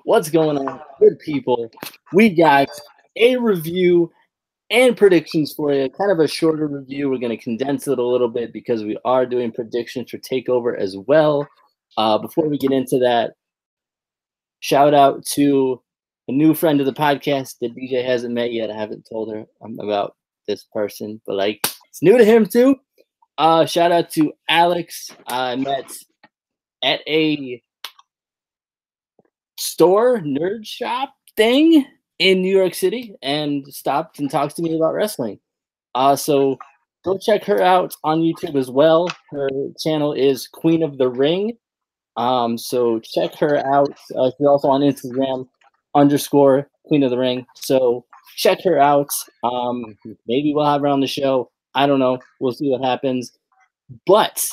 What's going on, good people? We got a review and predictions for you. Kind of a shorter review. We're going to condense it a little bit because we are doing predictions for TakeOver as well. Before we get into that, shout out to a new friend of the podcast that DJ hasn't met yet. I haven't told her about this person, but like it's new to him too. Shout out to Alex. I met at a store nerd shop thing in New York City and stopped and talked to me about wrestling. So go check her out on YouTube as well. Her channel is Queen of the Ring. So check her out. She's also on Instagram _ Queen of the Ring. So check her out. Maybe we'll have her on the show. I don't know. We'll see what happens. But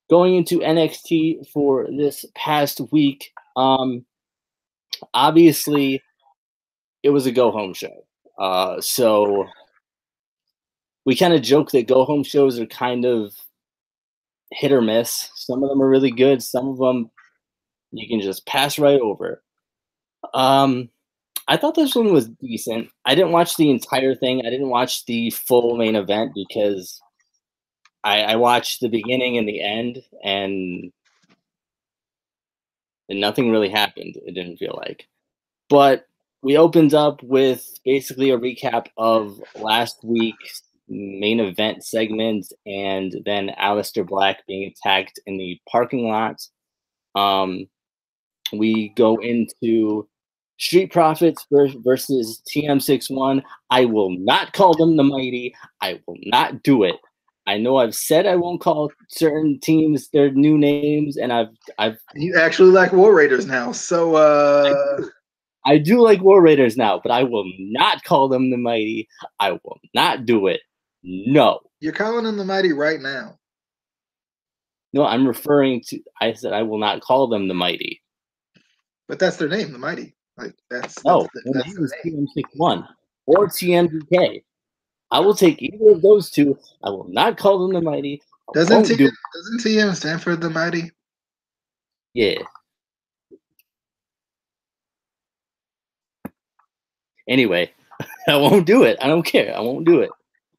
going into NXT for this past week, obviously it was a go-home show. So we kind of joke that go-home shows are kind of hit or miss. Some of them are really good. Some of them you can just pass right over. I thought this one was decent. I didn't watch the entire thing. I didn't watch the full main event because I watched the beginning and the end, and nothing really happened, it didn't feel like. But we opened up with basically a recap of last week's main event segment and then Aleister Black being attacked in the parking lot. We go into Street Profits versus TM61. I will not call them the Mighty. I will not do it. I know I've said I won't call certain teams their new names, and I've You actually like War Raiders now, so I do like War Raiders now, but I will not call them the Mighty. I will not do it. No. You're calling them the Mighty right now. No, I'm referring to. I said I will not call them the Mighty. But that's their name, the Mighty. Like that's their name is TM61 or TMDK. I will take either of those two. I will not call them the Mighty. Doesn't TM stand for the Mighty? Yeah. Anyway, I won't do it. I don't care. I won't do it.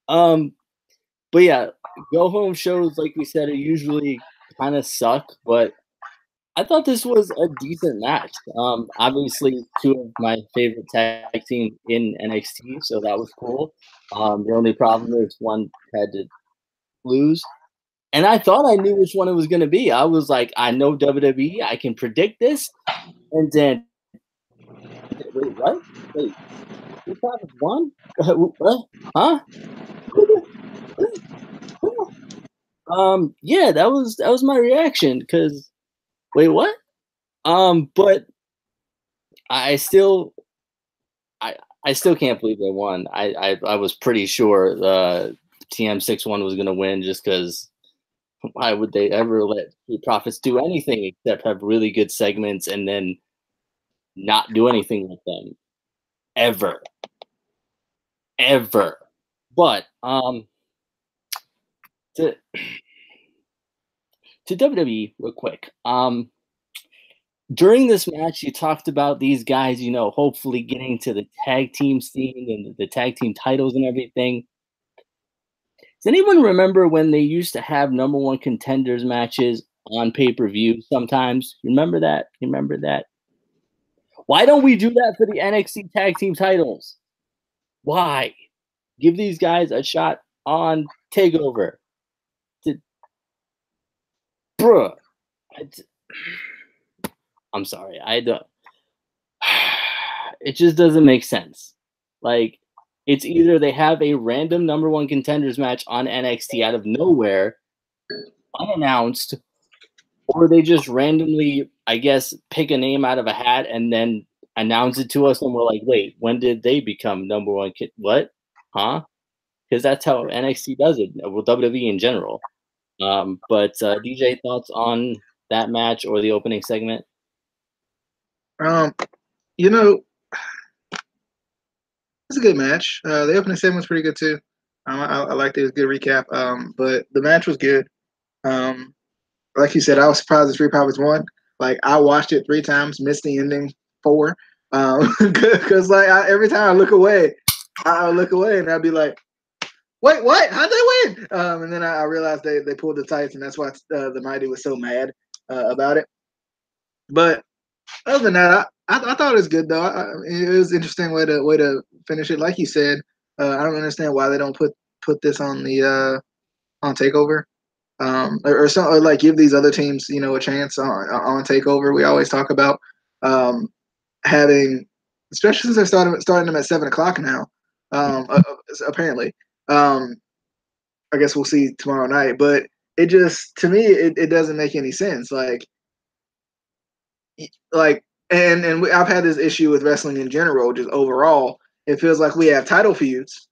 But yeah, go home shows, like we said, are usually kind of suck, but I thought this was a decent match. Obviously, two of my favorite tag teams in NXT, so that was cool. The only problem is one had to lose. And I thought I knew which one it was going to be. I was like, I know WWE. I can predict this. And then, wait, what? Wait, Street Profits won? Huh? Yeah, that was my reaction because wait, what? But I still can't believe they won. I was pretty sure the TM61 was gonna win just because why would they ever let the Profits do anything except have really good segments and then not do anything with them ever. But to WWE real quick. During this match, you talked about these guys, hopefully getting to the tag team scene and the tag team titles and everything. Does anyone remember when they used to have number one contenders matches on pay-per-view sometimes? Remember that? Why don't we do that for the NXT tag team titles? Why? Give these guys a shot on TakeOver. Bruh. I'm sorry. It just doesn't make sense. Like, it's either they have a random number one contenders match on NXT out of nowhere, unannounced, or they just randomly, I guess, pick a name out of a hat and then announce it to us, and we're like, wait, when did they become number one? What? Huh? Because that's how NXT does it, well, WWE in general. But DJ, thoughts on that match or the opening segment? It's a good match. The opening segment was pretty good too. I liked it. It was a good recap. But the match was good. Like you said, I was surprised the Street Profits won. Like I watched it 3 times, missed the ending, 4. Because like every time I look away, and I'd be like, wait, what? How'd they win? And then I realized they pulled the tights, and that's why the Mighty was so mad about it. But other than that, I thought it was good though. It was an interesting way to finish it. Like you said, I don't understand why they don't put this on the on Takeover, or like give these other teams a chance on Takeover. We always talk about having, especially since they're starting them at 7 o'clock now. Apparently, I guess we'll see tomorrow night. But it just, to me, it doesn't make any sense. I've had this issue with wrestling in general, just overall. It feels like we have title feuds.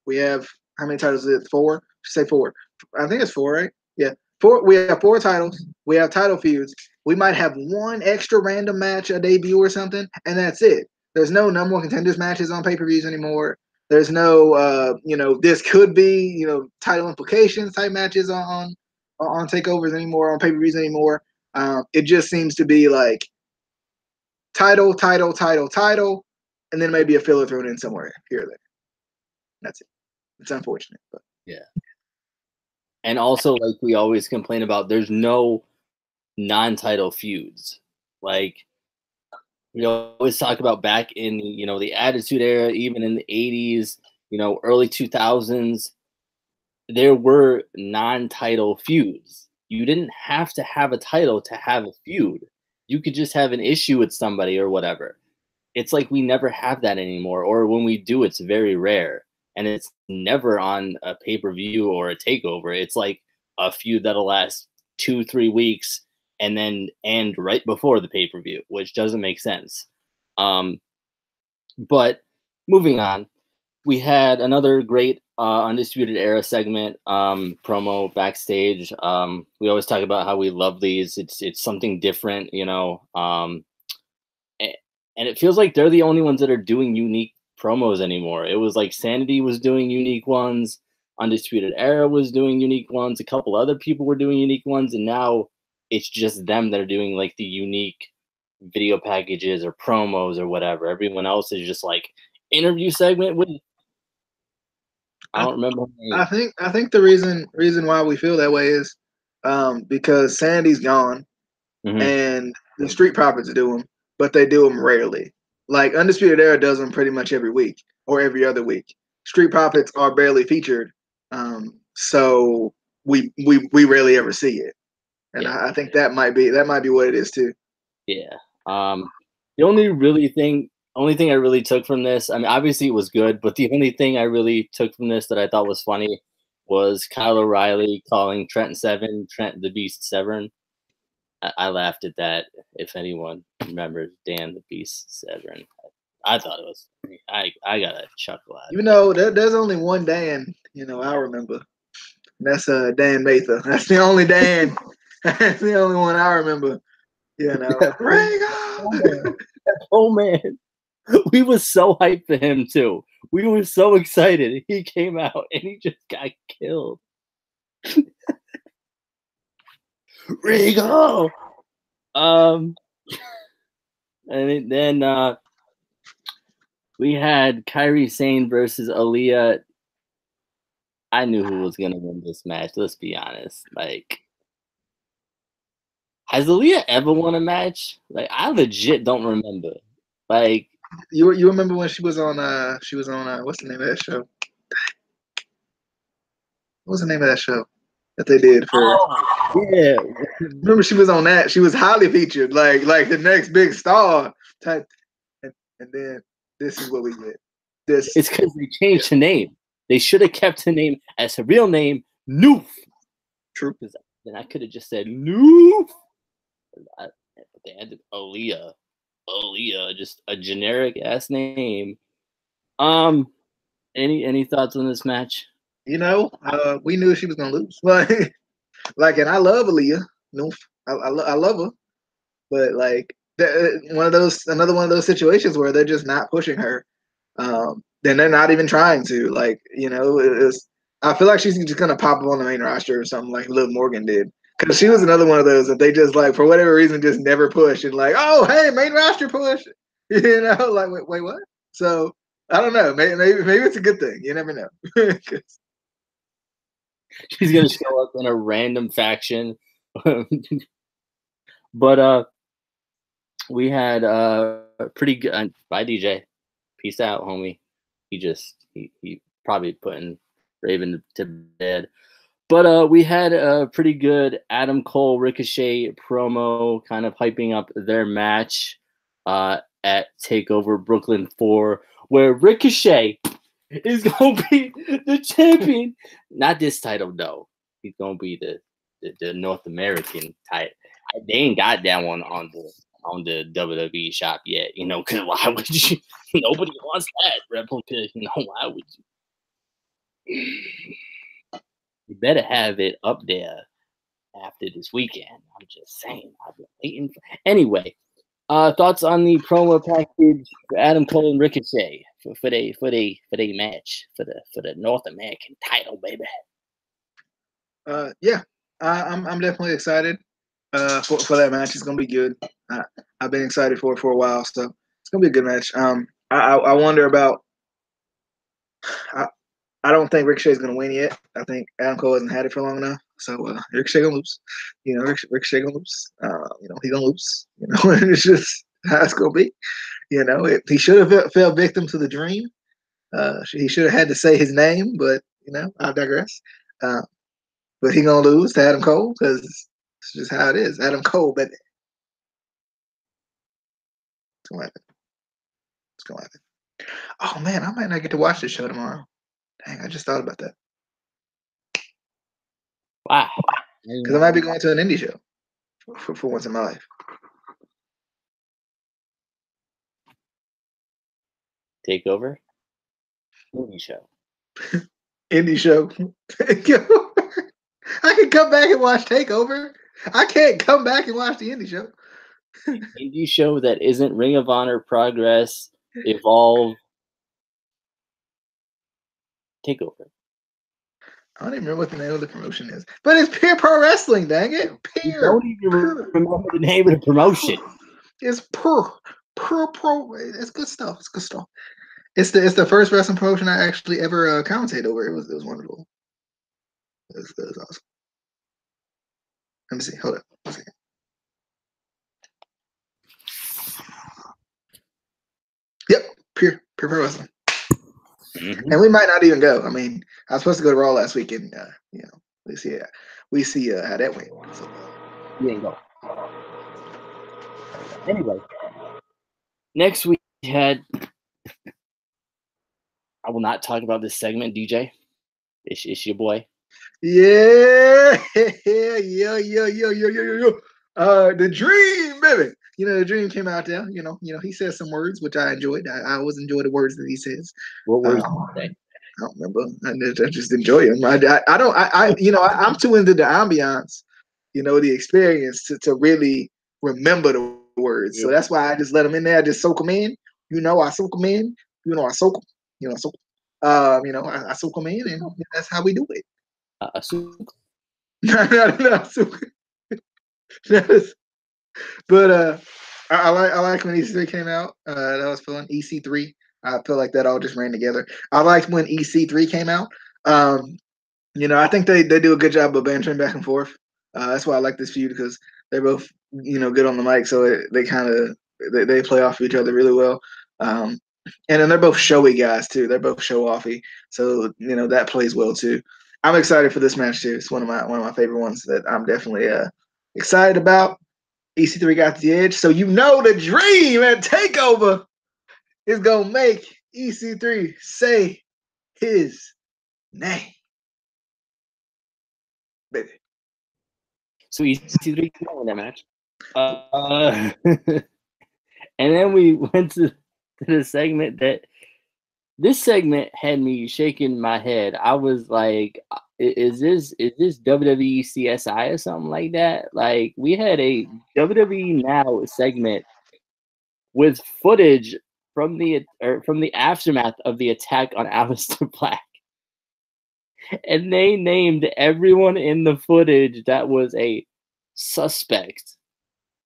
We have, how many titles is it? 4? Say 4. I think it's 4, right? Yeah, 4. We have 4 titles. We have title feuds. We might have one extra random match, a debut or something, and that's it. There's no number 1 contenders matches on pay-per-views anymore. There's no, this could be, title implications type matches on takeovers anymore, on pay-per-views anymore. It just seems to be like title, and then maybe a filler thrown in somewhere here or there. That's it. It's unfortunate, but yeah. And also, like we always complain about, there's no non-title feuds. Like we always talk about back in the Attitude Era, even in the 80s, early 2000s, there were non-title feuds. You didn't have to have a title to have a feud. You could just have an issue with somebody or whatever. It's like we never have that anymore, or when we do, it's very rare. And it's never on a pay-per-view or a takeover. It's like a feud that'll last 2-3 weeks and then end right before the pay-per-view, which doesn't make sense. But moving on, we had another great Undisputed Era segment, promo backstage. We always talk about how we love these. It's something different, and it feels like they're the only ones that are doing unique promos anymore. It was like Sanity was doing unique ones, Undisputed Era was doing unique ones, a couple other people were doing unique ones, and now it's just them that are doing like the unique video packages or promos or whatever. Everyone else is just like interview segment with, I don't remember. I think the reason why we feel that way is because Sanity's gone, and the Street Profits do them, but they do them rarely. Like Undisputed Era does them pretty much every week or every other week. Street Profits are barely featured, so we rarely ever see it, and I think that might be what it is too. Yeah. The only thing I really took from this, I mean, obviously it was good, but the only thing I really took from this that I thought was funny was Kyle O'Reilly calling Trent the Beast Severn. I laughed at that. If anyone remembers Dan the Beast Severn, I thought it was funny. I got a chuckle out of it. There's only one Dan, I remember. That's Dan Mather. That's the only Dan. That's the only one I remember. Oh man. We were so hyped for him too. We were so excited. He came out and he just got killed. Regal. And then we had Kairi Sane versus Aaliyah. I knew who was gonna win this match. Let's be honest. Like, has Aaliyah ever won a match? Like, I legit don't remember. Like, you remember when she was on what's the name of that show? What was the name of that show that they did for? Oh, yeah. Remember she was on that. She was highly featured, like the next big star type. And then this is what we get. This. It's because they changed her name. They should have kept her name as her real name, Noof. True. Then I could have just said Noof. But they added Aaliyah. Aaliyah, just a generic ass name. Any thoughts on this match? We knew she was gonna lose. And I love Aaliyah. Noof. I love her, but like another one of those situations where they're just not pushing her. Then they're not even trying to. I feel like she's just gonna pop up on the main roster or something like Liv Morgan did. Because she was another one of those that they just, like, for whatever reason, just never push. And like, oh, hey, main roster push. You know, like wait, what? So I don't know. Maybe it's a good thing. You never know. She's gonna show up in a random faction. But we had pretty good. Bye, DJ. Peace out, homie. He probably putting Raven to bed. But we had a pretty good Adam Cole Ricochet promo, kind of hyping up their match at TakeOver Brooklyn 4, where Ricochet is gonna be the champion. Not this title though. He's gonna be the North American title. They ain't got that one on the WWE shop yet, you know, because why would you? Nobody wants that replica, you know, why would you? You better have it up there after this weekend. I'm just saying. I've been waiting for. Anyway, thoughts on the promo package for Adam Cole and Ricochet for the match for the North American title, baby. Yeah, I'm definitely excited for that match. It's gonna be good. I've been excited for it for a while, so it's gonna be a good match. I wonder about. I don't think Ricochet's gonna win yet. I think Adam Cole hasn't had it for long enough, so Ricochet gonna lose. You know, Ricochet gonna lose. You know, he gonna lose. You know, it's just how it's gonna be. You know, he should have fell victim to the dream. He should have had to say his name, but you know, I digress. But he gonna lose to Adam Cole because it's just how it is. Adam Cole, but it's gonna happen. It's gonna happen. Oh man, I might not get to watch this show tomorrow. Dang, I just thought about that. Wow. Because I might be going to an indie show for once in my life. TakeOver? Indie show. Indie show. I can come back and watch TakeOver. I can't come back and watch the indie show. Indie show that isn't Ring of Honor, Progress, Evolve, TakeOver. I don't even remember what the name of the promotion is, but it's Pure Pro Wrestling. Dang it! You don't even remember the name of the promotion. It's Pure Pro. It's good stuff. It's good stuff. It's the first wrestling promotion I actually ever commentated over. It was wonderful. It was awesome. Let me see. Hold up. 1 second. Yep, Pure Pro Wrestling. Mm-hmm. And we might not even go. I mean, I was supposed to go to Raw last week, and you know, we see how that went. So, you didn't go. Anyway, next we had. I will not talk about this segment, DJ. It's your boy. Yeah. The Dream, baby. You know, the Dream came out there. You know, he said some words which I enjoyed. I always enjoy the words that he says. What words did he say? I don't remember. I just enjoy him. I'm too into the ambiance, you know, the experience to really remember the words. So that's why I just let them in there. I just soak them in. You know, I soak them in. You know, I soak them. You know, I soak them in, and that's how we do it. But I like when EC3 came out. That was fun. EC3. I feel like that all just ran together. I liked when EC3 came out. You know, I think they do a good job of bantering back and forth. That's why I like this feud because they're both, you know, good on the mic. So they kind of they play off of each other really well. And then they're both showy guys too. They're both show offy. So you know that plays well too. I'm excited for this match too. It's one of my favorite ones that I'm definitely excited about. EC3 got the edge. So you know the Dream at TakeOver is gonna make EC3 say his name. Baby. So EC3 won that match. And then we went to the segment that this segment had me shaking my head. I was like, is this WWE CSI or something like that? Like, we had a WWE Now segment with footage from the aftermath of the attack on Aleister Black. And they named everyone in the footage that was a suspect.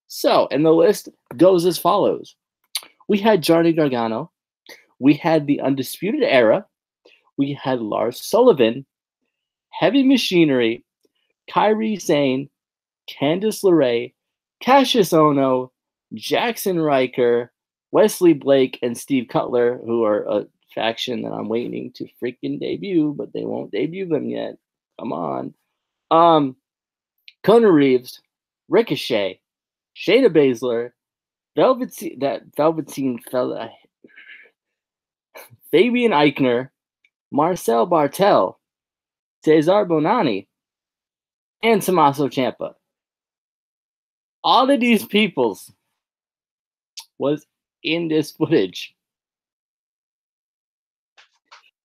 So, and the list goes as follows. We had Johnny Gargano. We had the Undisputed Era. We had Lars Sullivan, Heavy Machinery, Kairi Sane, Candice LeRae, Cassius Ohno, Jackson Riker, Wesley Blake, and Steve Cutler, who are a faction that I'm waiting to freaking debut, but they won't debut them yet. Come on. Kona Reeves, Ricochet, Shayna Baszler, Velveteen fella, Fabian Eichner, Marcel Bartel, Cesar Bonani, and Tommaso Ciampa. All of these peoples was in this footage.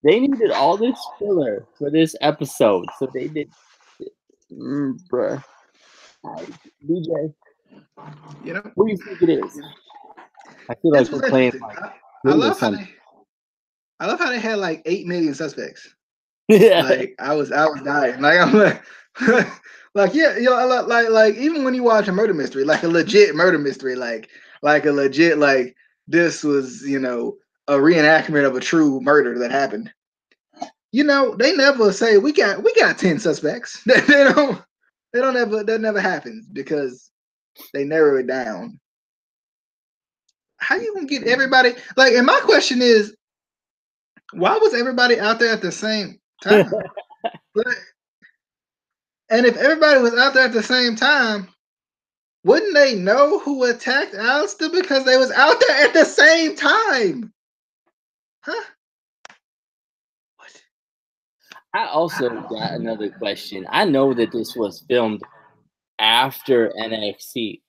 They needed all this filler for this episode, so they did. Bruh. DJ, what do you think it is? I feel like we're playing like I love how they had like 8 million suspects. Yeah. Like I was dying. Like I'm like, like yeah, you know, like even when you watch a murder mystery, like a legit murder mystery, like a legit like this was, you know, a reenactment of a true murder that happened. You know, they never say we got 10 suspects. That never happens because they narrow it down. How you gonna get everybody? Like, and my question is, why was everybody out there at the same time? And if everybody was out there at the same time, wouldn't they know who attacked Alistair because they was out there at the same time? Huh? What? I also got another question. I know that this was filmed after NXT.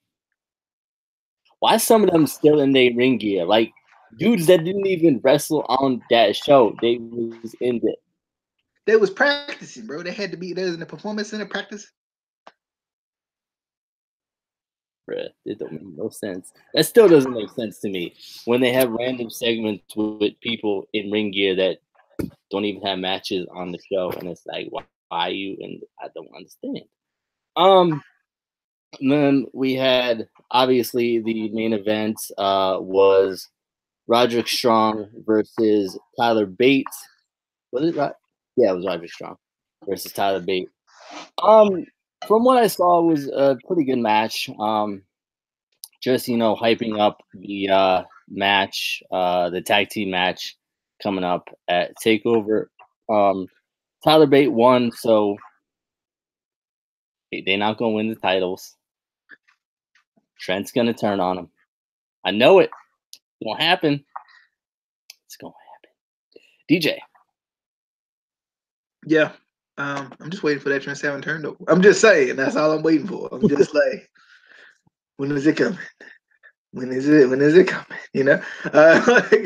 Why some of them still in their ring gear? Like dudes that didn't even wrestle on that show, they was in it. They was practicing, bro. They had to be there in the performance center practice. Bruh, it don't make no sense. That still doesn't make sense to me when they have random segments with people in ring gear that don't even have matches on the show, and it's like, why you? And I don't understand. And then we had obviously the main event was Roderick Strong versus Tyler Bate. Was it right? Yeah, it was Roderick Strong versus Tyler Bate. From what I saw, it was a pretty good match. Just hyping up the match, the tag team match coming up at TakeOver. Tyler Bate won, so they're not gonna win the titles. Trent's gonna turn on him. I know it. It's gonna happen. It's gonna happen. DJ. Yeah. I'm just waiting for that Trent 7 turn over. I'm just saying, that's all I'm waiting for. I'm just like, when is it coming? When is it coming? You know?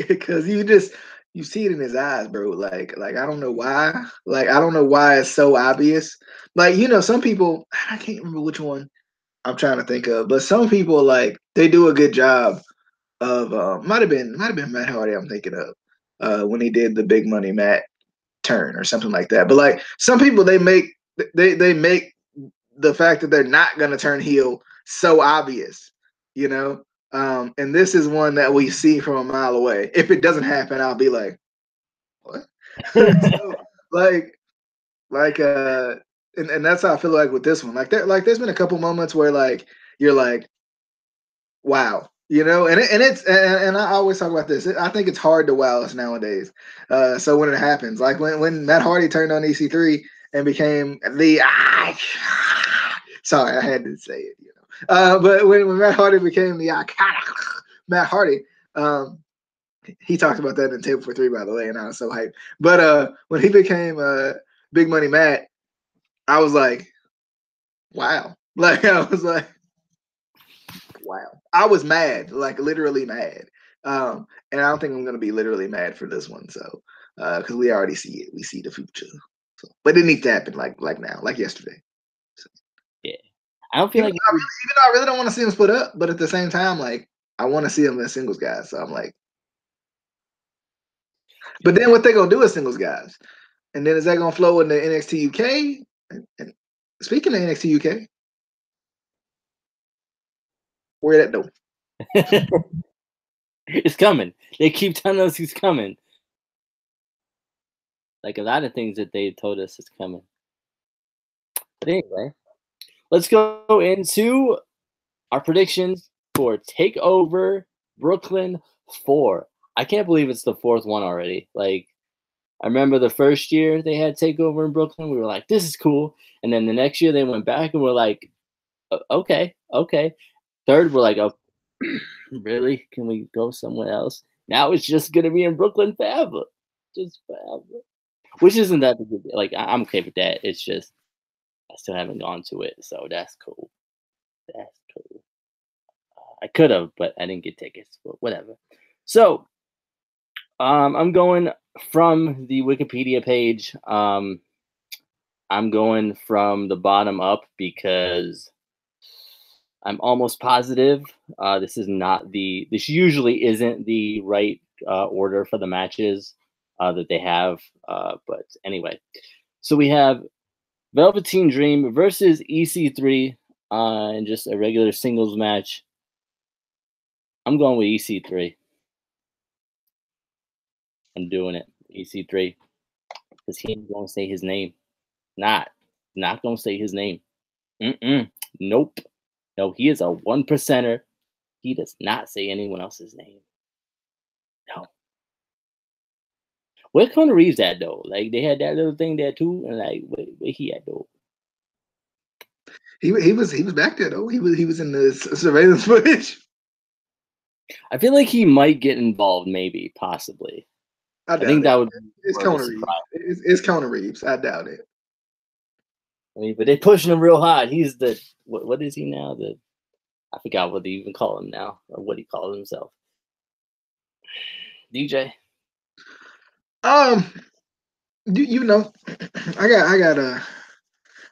Because you see it in his eyes, bro. Like I don't know why. Like I don't know why it's so obvious. Like, some people, I can't remember which one I'm trying to think of, but some people like they do a good job of might have been Matt Hardy I'm thinking of when he did the big money Matt turn or something like that. But like some people they make the fact that they're not gonna turn heel so obvious, and this is one that we see from a mile away. If it doesn't happen, I'll be like, what? So, and that's how I feel like with this one. There's been a couple moments where like you're like, wow, and I always talk about this. I think it's hard to wow us nowadays. So when it happens, like when Matt Hardy turned on EC3 and became the sorry, I had to say it, but when Matt Hardy became the iconic Matt Hardy, he talked about that in Table for Three, by the way, and I was so hyped. But when he became Big Money Matt, I was like, wow. Like I was like, wow. I was mad, like literally mad. And I don't think I'm gonna be literally mad for this one. So because we already see it. We see the future. So, but it needs to happen like now, like yesterday. So, yeah. I don't feel like even though I really don't want to see them split up, but at the same time, like I want to see them as singles guys. So I'm like, but then what they gonna do as singles guys? And then is that gonna flow into NXT UK? And speaking of NXT UK, where that though? It's coming. They keep telling us he's coming. Like a lot of things that they told us is coming. But anyway, let's go into our predictions for TakeOver Brooklyn 4. I can't believe it's the fourth one already. Like, I remember the first year they had TakeOver in Brooklyn. We were like, this is cool. And then the next year they went back and we're like, okay. Third, we're like, oh, really? Can we go somewhere else? Now it's just going to be in Brooklyn forever. Just forever. Which isn't that big. Like, I'm okay with that. It's just, I still haven't gone to it. So that's cool. That's cool. I could have, but I didn't get tickets. But whatever. So, I'm going from the Wikipedia page. I'm going from the bottom up because I'm almost positive this usually isn't the right order for the matches that they have. But anyway, so we have Velveteen Dream versus EC3 in just a regular singles match. I'm going with EC3. I'm doing it. EC3. Because he ain't going to say his name. Not going to say his name. Nope. No, he is a 1%er. He does not say anyone else's name. No. Where's Conor Reeves at, though? Like, they had that little thing there, too. And, like, where he at, though? He was back there, though. He was in the surveillance footage. I feel like he might get involved, maybe, possibly. I think that would be it's Conor Reeves. It's Conor Reeves. I doubt it. I mean, but they're pushing him real hard. He's the what is he now? I forgot what they even call him now, or what he calls himself. DJ. You know, I got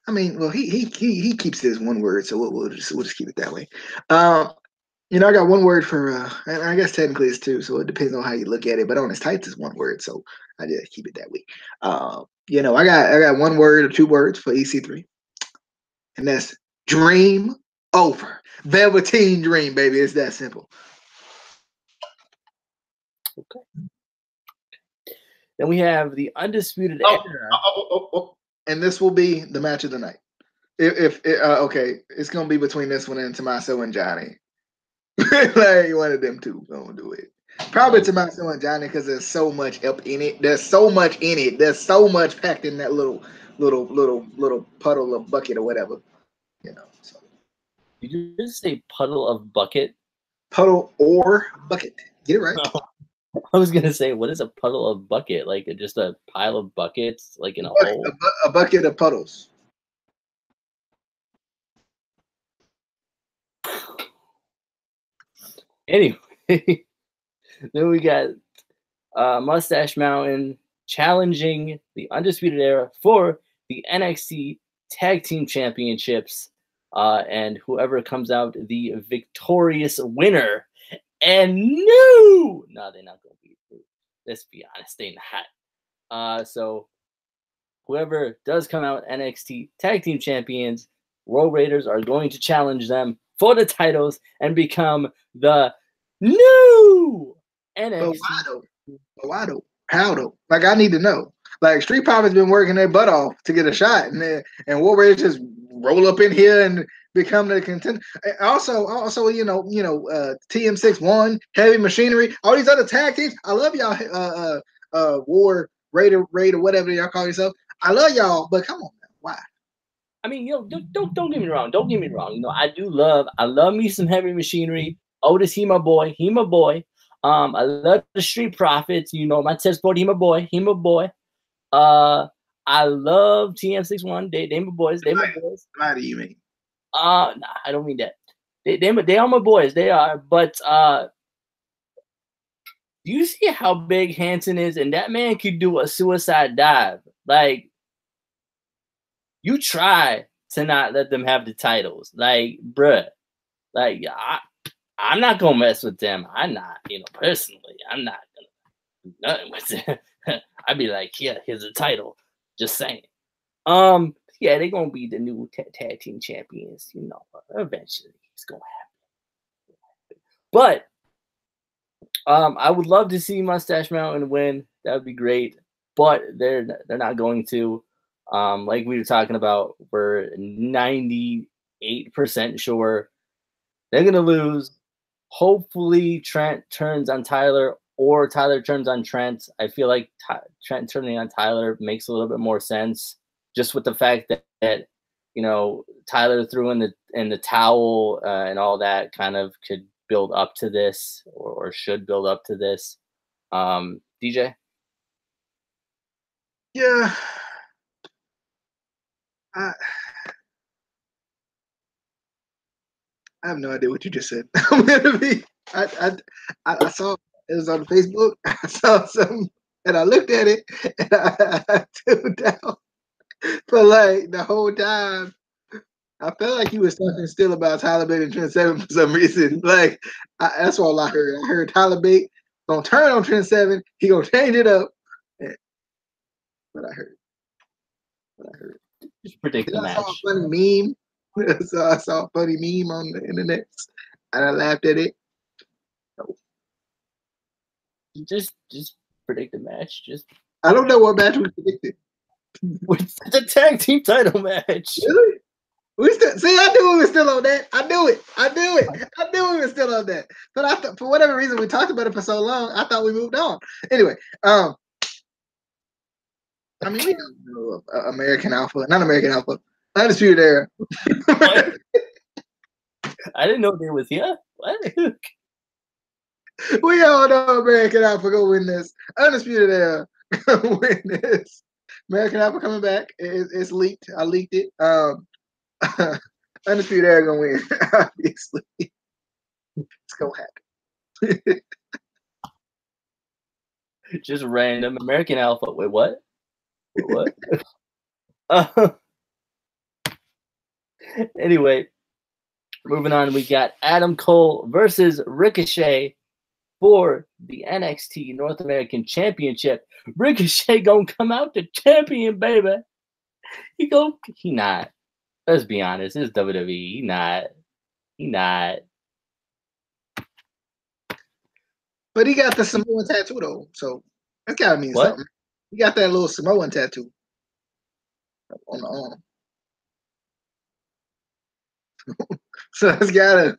I mean, well, he keeps his one word, so we'll just keep it that way. You know, I got one word for, and I guess technically it's two, so it depends on how you look at it. But on his tights, it's one word, so I just keep it that way. You know, I got one word or two words for EC3, and that's dream over. Velveteen Dream, baby. It's that simple. Okay. Then we have the Undisputed Era. And this will be the match of the night. If okay, it's gonna be between this one and Tommaso and Johnny. Like one of them two gonna do it. Probably Tommaso and Johnny because there's so much up in it. There's so much in it. There's so much packed in that little puddle of bucket or whatever. You know. So. Did you just say puddle of bucket? Puddle or bucket. Get it right. I was gonna say, what is a puddle of bucket? Like just a pile of buckets, like in a hole? A bucket of puddles. Anyway, then we got Mustache Mountain challenging the Undisputed Era for the NXT Tag Team Championships, and whoever comes out the victorious winner. And no, they're not gonna be. Let's be honest, they're not. So whoever does come out NXT Tag Team Champions, Road Raiders are going to challenge them for the titles and become the new NXT. But why though? How though? Like I need to know. Like Street Profits been working their butt off to get a shot, and War Raiders just roll up in here and become the contender. Also, you know, TM61, Heavy Machinery, all these other tag teams. I love y'all. War Raider, whatever y'all call yourself. I love y'all, but come on, man. Why? I mean, don't get me wrong. Don't get me wrong. You know, I love me some Heavy Machinery. Otis, he my boy. I love the Street Profits. You know, my test board, he my boy. I love TM61. They my boys. Why do you mean? Nah, I don't mean that. They are my boys. They are. But do you see how big Hanson is? And that man could do a suicide dive. Like, you try to not let them have the titles. Like, bruh. Like, I'm not gonna mess with them. I'm not, personally. I'm not gonna do nothing with them. I'd be like, yeah, here's a title. Just saying. Yeah, they're gonna be the new tag team champions. Eventually it's gonna happen. But I would love to see Mustache Mountain win. That would be great, but they're not going to. Like we were talking about, we're 98% sure they're gonna lose. Hopefully, Trent turns on Tyler, or Tyler turns on Trent. I feel like Trent turning on Tyler makes a little bit more sense, just with the fact that Tyler threw in the towel and all that kind of could build up to this, or should build up to this. DJ. Yeah, I I have no idea what you just said. I'm gonna be. I saw it was on Facebook. I saw something and I looked at it and I tuned down for like the whole time. I felt like he was talking still about Tyler Bate and Trent Seven for some reason. Like that's all I heard. I heard Tyler Bate gonna turn on Trent Seven. He gonna change it up. What I heard. What I heard. Just predict the I saw a match. funny meme. So I saw a funny meme on the internet, and I laughed at it. Just predict the match. Just I don't know what match we predicted. it's the tag team title match. Really? We still see. I knew we were still on that. I knew it. I knew we were still on that. But I thought, for whatever reason, we talked about it for so long. I thought we moved on. Anyway, I mean, we don't know American Alpha, not American Alpha, Undisputed Era. I didn't know they was here. What? We all know American Alpha go win this. Undisputed Era go win this. American Alpha coming back. It's leaked. I leaked it. Undisputed Era gonna win, obviously. It's gonna happen. Just random American Alpha. Wait, what? What? Anyway, moving on, we got Adam Cole versus Ricochet for the NXT North American Championship. Ricochet gonna come out the champion, baby. He not. Let's be honest, it's WWE. He not. But he got the Samoan tattoo though, so that gotta mean something. He got that little Samoan tattoo on the arm. So it's gotta,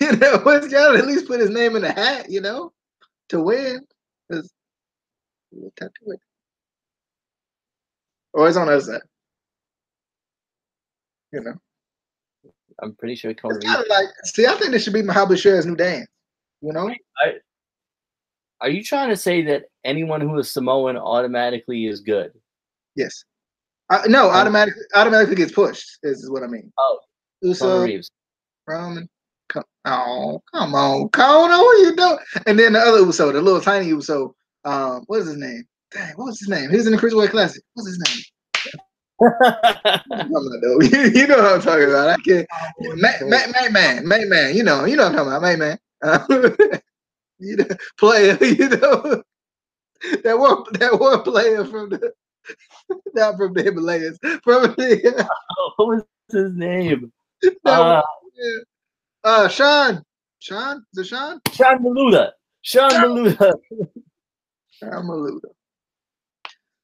it's gotta at least put his name in the hat, to win. Tattoo. Or it's on the other side. I'm pretty sure it's kind of like, see, I think this should be Mahabali Shah's new dance. Are you trying to say that anyone who is Samoan automatically is good? Yes. No, automatically gets pushed. Is what I mean. Oh, Uso, Reeves. Roman. Come on, Kona, what are you doing? And then the other Uso, the little tiny Uso. What is his name? Dang, what was his name? He was in the Cruiserweight Classic. What's his name? You know what I'm talking about. I can't. May-Man. You know what I'm talking about. May-Man. Player. That one player from the not from the Himalayas. From the what was his name? Sean. Sean? Is it Sean? Sean Maluda. Sean Maluda.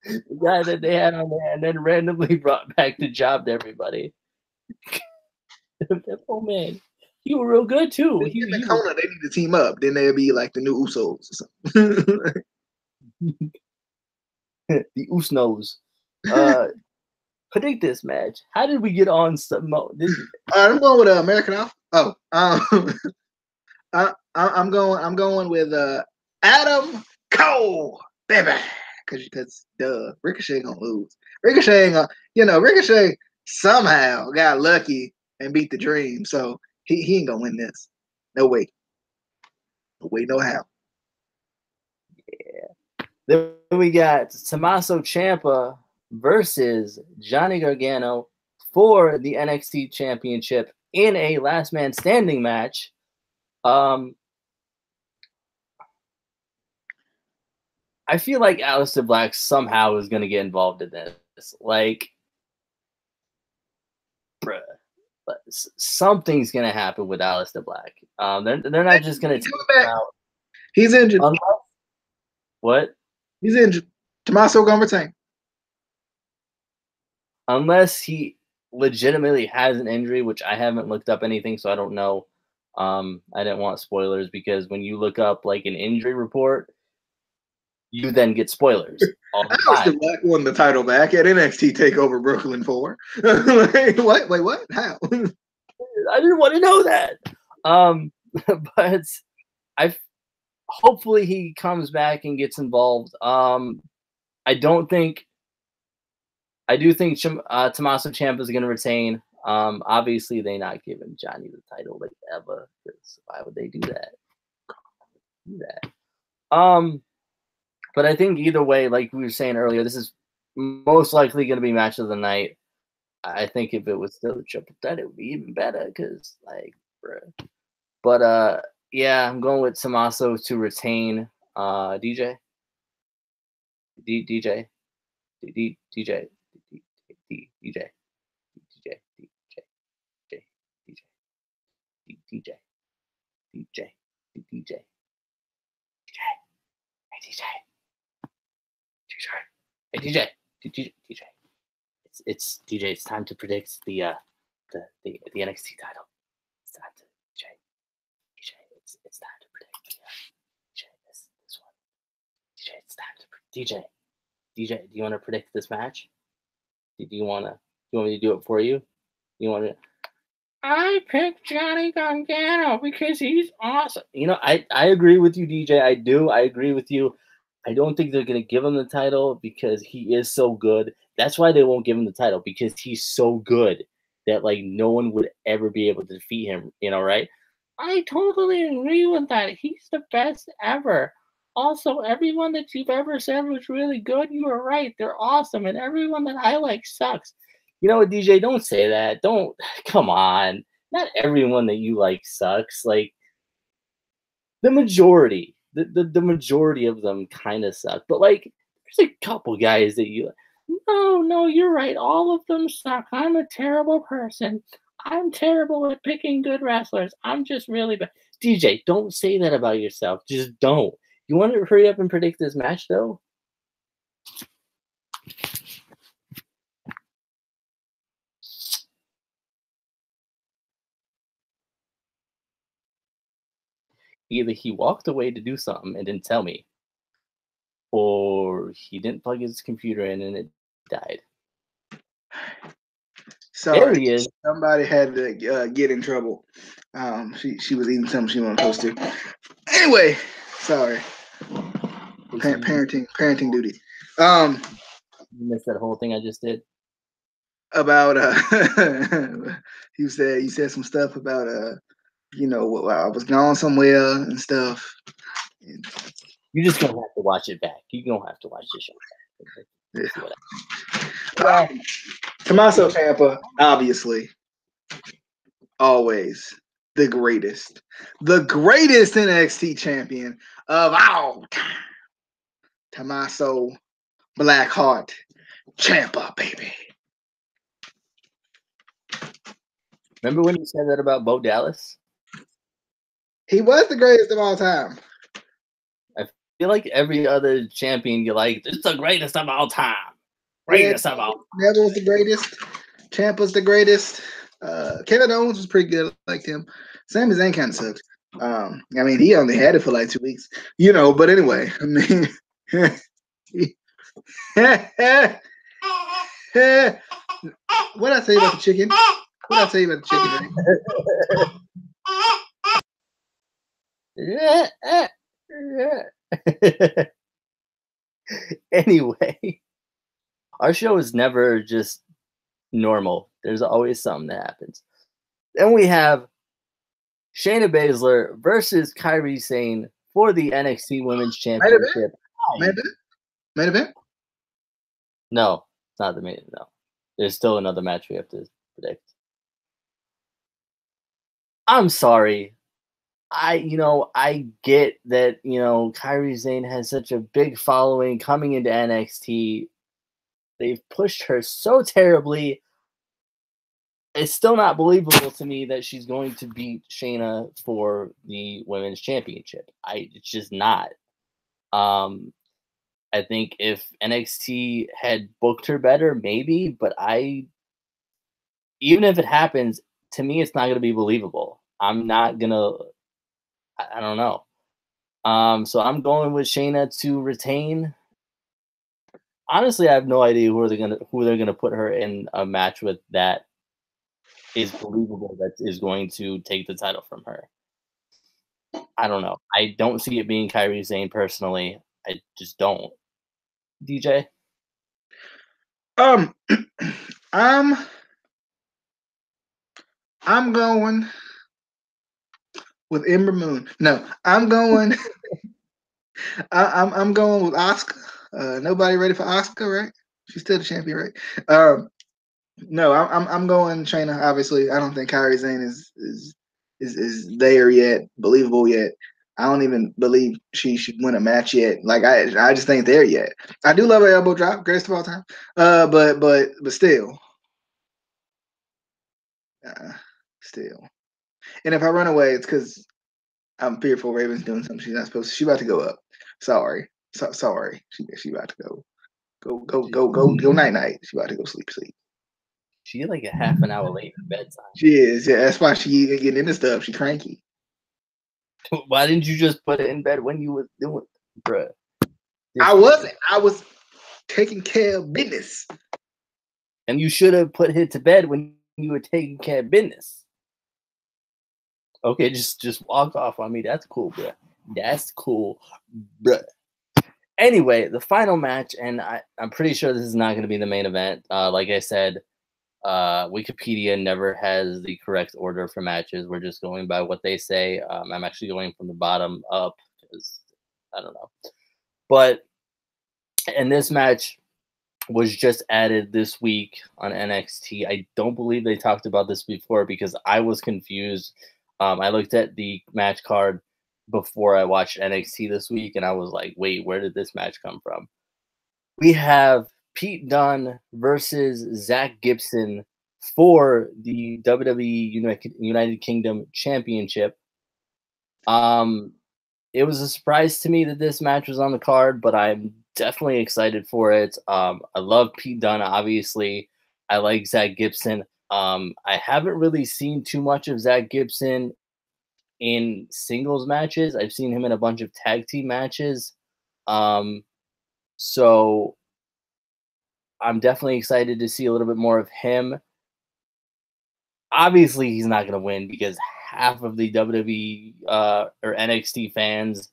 The guy that they had on there and then randomly brought back the job to everybody. That poor man. He was real good too. They need to team up. Then they'll be like the new Usos or something. The Usos. Predict this match. How did we get on Samoa? I'm going with American Alpha. Oh, I'm going with Adam Cole, baby. Because Ricochet gonna lose. Ricochet ain't gonna, Ricochet somehow got lucky and beat the Dream, so he ain't gonna win this. No way. No way, no how. Yeah. Then we got Tommaso Ciampa versus Johnny Gargano for the NXT Championship in a last man standing match. I feel like Aleister Black somehow is going to get involved in this. Like, bruh, something's going to happen with Aleister Black. They're not just going to take him out. He's injured. What? He's injured. Tommaso gonna retain. Unless he legitimately has an injury, which I haven't looked up anything, so I don't know. I didn't want spoilers because when you look up like an injury report, you then get spoilers all the How time. the Black won the title back at NXT TakeOver Brooklyn 4? What? Wait, what? How? I didn't want to know that. But I hopefully he comes back and gets involved. I do think Tommaso Ciampa is going to retain. Obviously they're not giving Johnny the title like ever. Why would they do that? But I think either way, like we were saying earlier, this is most likely going to be match of the night. I think if it was still a triple threat, it would be even better because, like, bruh. But yeah, I'm going with Tommaso to retain. DJ, DJ, DJ, DJ, DJ, DJ, DJ, hey DJ, DJ. It's DJ. It's time to predict the NXT title. It's time to DJ. It's time to predict DJ this one. DJ, it's time to DJ. Do you want to predict this match? Do you want me to do it for you? You want to? I picked Johnny Gargano because he's awesome. You know, I agree with you, DJ. I do. I agree with you. I don't think they're going to give him the title because he is so good. That's why they won't give him the title, because he's so good that, like, no one would ever be able to defeat him, you know, right? I totally agree with that. He's the best ever. Also, everyone that you've ever said was really good, you were right. They're awesome. And everyone that I like sucks. You know what, DJ? Don't say that. Don't. Come on. Not everyone that you like sucks. Like, the majority. The majority of them kind of suck. But, like, there's a couple guys that you... No, you're right. All of them suck. I'm a terrible person. I'm terrible at picking good wrestlers. I'm just really bad. DJ, don't say that about yourself. Just don't. You want to hurry up and predict this match, though? Either he walked away to do something and didn't tell me, or he didn't plug his computer in and it died. Sorry, there he is. Somebody had to get in trouble. She was eating something she wasn't supposed to. Anyway, sorry. Parenting duty. You missed that whole thing I just did. About you said some stuff about I was gone somewhere and stuff. You just gonna have to watch it back. You don't have to watch the show back. Yeah. Tommaso Ciampa, obviously, always the greatest NXT champion of all time. Tommaso Blackheart Ciampa, baby. Remember when you said that about Bo Dallas? He was the greatest of all time. I feel like every other champion you like, it's the greatest of all time. Greatest of all time. Neville's the greatest. Ciampa's the greatest. Kevin Owens was pretty good. I liked him. Sami Zayn kind of sucked. I mean, he only had it for like 2 weeks, but anyway, I mean, what I tell you about the chicken? Anyway, our show is never just normal. There's always something that happens. Then we have Shayna Baszler versus Kairi Sane for the NXT Women's Championship. Main event? No, it's not the main event. No. There's still another match we have to predict. I'm sorry. I get that, Kairi Sane has such a big following coming into NXT. They've pushed her so terribly. it's still not believable to me that she's going to beat Shayna for the women's championship. It's just not. Um, I think if NXT had booked her better, maybe, but even if it happens, to me, it's not going to be believable. I'm not gonna. I don't know. So I'm going with Shayna to retain. Honestly, I have no idea who they're gonna put her in a match with that is believable, that is going to take the title from her. I don't know. I don't see it being Kairi Sane personally. I just don't. DJ? Um, I'm I'm going with Ember Moon. No, I'm going. I'm going with Asuka. Nobody ready for Asuka, right? She's still the champion, right? No, I'm going Shayna. Obviously, I don't think Kairi Sane is there yet, believable yet. I don't even believe she should win a match yet. Like I just ain't there yet. I do love her elbow drop, greatest of all time. But still, uh, still. And if I run away, it's because I'm fearful Raven's doing something she's not supposed to. She about to go up. Sorry, sorry. She about to go night night. She about to go sleep. She like a half an hour late for bedtime. She is. Yeah, that's why she getting into stuff. She cranky. Why didn't you just put it in bed when you was doing it, bruh? I wasn't. I was taking care of business. And you should have put it to bed when you were taking care of business. Okay, just walk off on me. That's cool, bruh. That's cool, bruh. Anyway, the final match, and I'm pretty sure this is not going to be the main event. Like I said, Wikipedia never has the correct order for matches. We're just going by what they say. I'm actually going from the bottom up because I don't know. But and this match was just added this week on NXT. I don't believe they talked about this before because I was confused. I looked at the match card before I watched NXT this week, and I was like, wait, where did this match come from? We have Pete Dunne versus Zach Gibson for the WWE United Kingdom Championship. It was a surprise to me that this match was on the card, but I'm definitely excited for it. I love Pete Dunne, obviously. I like Zach Gibson. I haven't really seen too much of Zach Gibson in singles matches. I've seen him in a bunch of tag team matches. So I'm definitely excited to see a little bit more of him. Obviously, he's not going to win because half of the WWE or NXT fans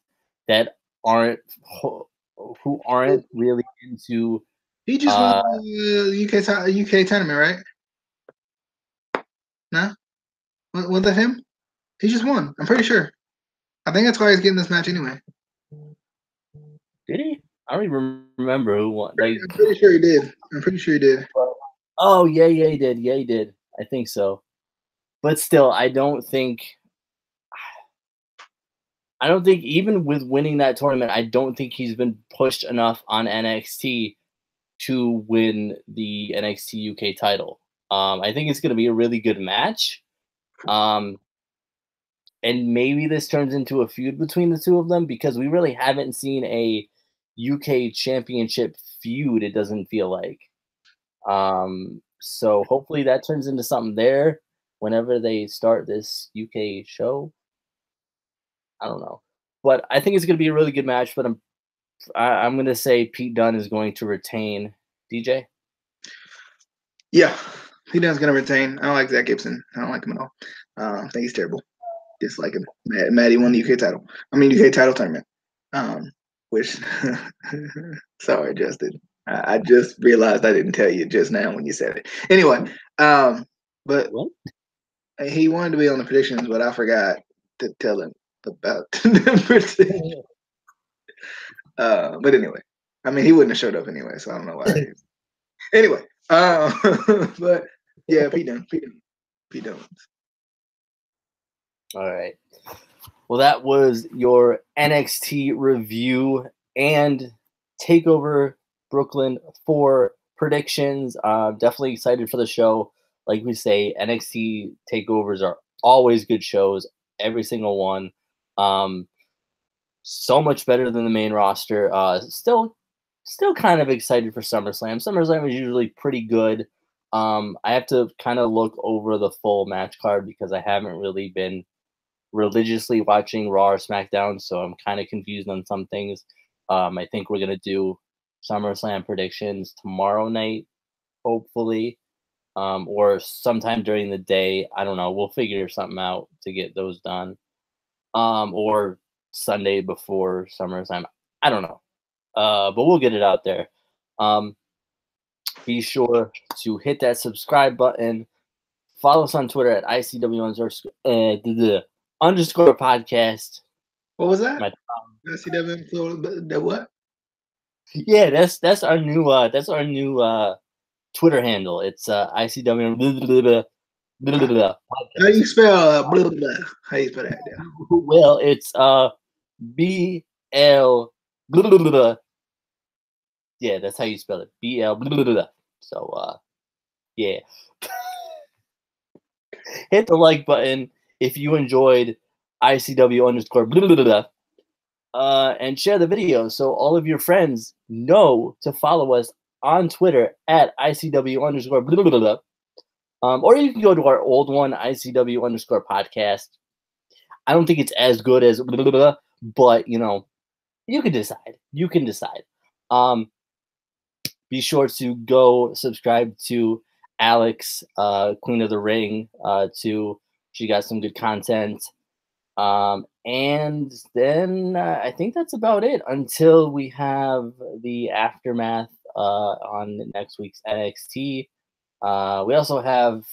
that who aren't really into. He just won the UK tournament, right? No, was that him? He just won. I'm pretty sure. I think that's why he's getting this match anyway. Did he? I don't even remember who won. Like, I'm pretty sure he did. Oh yeah, he did. Yeah, he did. I think so. But still, I don't think even with winning that tournament, I don't think he's been pushed enough on NXT to win the NXT UK title. I think it's going to be a really good match. And maybe this turns into a feud between the two of them because we really haven't seen a UK championship feud, it doesn't feel like. So hopefully that turns into something there whenever they start this UK show. I don't know. But I think it's going to be a really good match, but I'm going to say Pete Dunne is going to retain. DJ? Yeah, Pete Dunne's going to retain. I don't like Zach Gibson. I don't like him at all. I think he's terrible. Dislike him. Maddie won the UK title. UK title tournament. Which, sorry, Justin. I just realized I didn't tell you just now when you said it. Anyway, but what? He wanted to be on the predictions, but I forgot to tell him about the predictions. But anyway, he wouldn't have showed up anyway, so I don't know why. Anyway, but yeah, Pete Dunne. All right. Well, that was your NXT review and TakeOver Brooklyn 4 predictions. Definitely excited for the show. like we say, NXT takeovers are always good shows, every single one. So much better than the main roster. Still kind of excited for SummerSlam. SummerSlam is usually pretty good. I have to kind of look over the full match card because I haven't really been religiously watching Raw or SmackDown, so I'm kind of confused on some things. I think we're gonna do SummerSlam predictions tomorrow night, hopefully, or sometime during the day. I don't know. We'll figure something out to get those done, or Sunday before SummerSlam. I don't know, but we'll get it out there. Be sure to hit that subscribe button. Follow us on Twitter at ICW_underscore podcast. What was that? ICW the what? Yeah, that's our new Twitter handle. It's ICW. How you spell blah, blah, blah? How you spell that? Yeah. Well, it's BL. Yeah, that's how you spell it. BL. So yeah. Hit the like button if you enjoyed ICW_, and share the video so all of your friends know to follow us on Twitter at ICW_, or you can go to our old one, ICW_podcast. I don't think it's as good as, but you know, you can decide. You can decide. Be sure to go subscribe to Alex, Queen of the Ring, too. She got some good content. And then I think that's about it until we have the aftermath on next week's NXT. We also have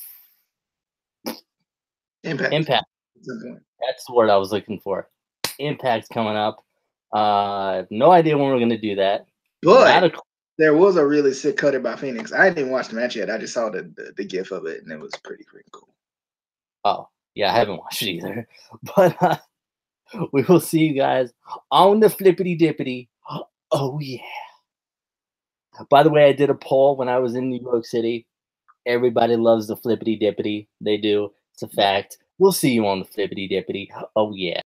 Impact. That's the word I was looking for. Impact's coming up. No idea when we're going to do that. But there was a really sick cutter by Phoenix. I didn't watch the match yet. I just saw the gif of it, and it was pretty cool. Oh, yeah, I haven't watched it either. But we will see you guys on the flippity dippity. Oh, yeah. By the way, I did a poll when I was in New York City. Everybody loves the flippity dippity. They do. It's a fact. We'll see you on the flippity dippity. Oh, yeah.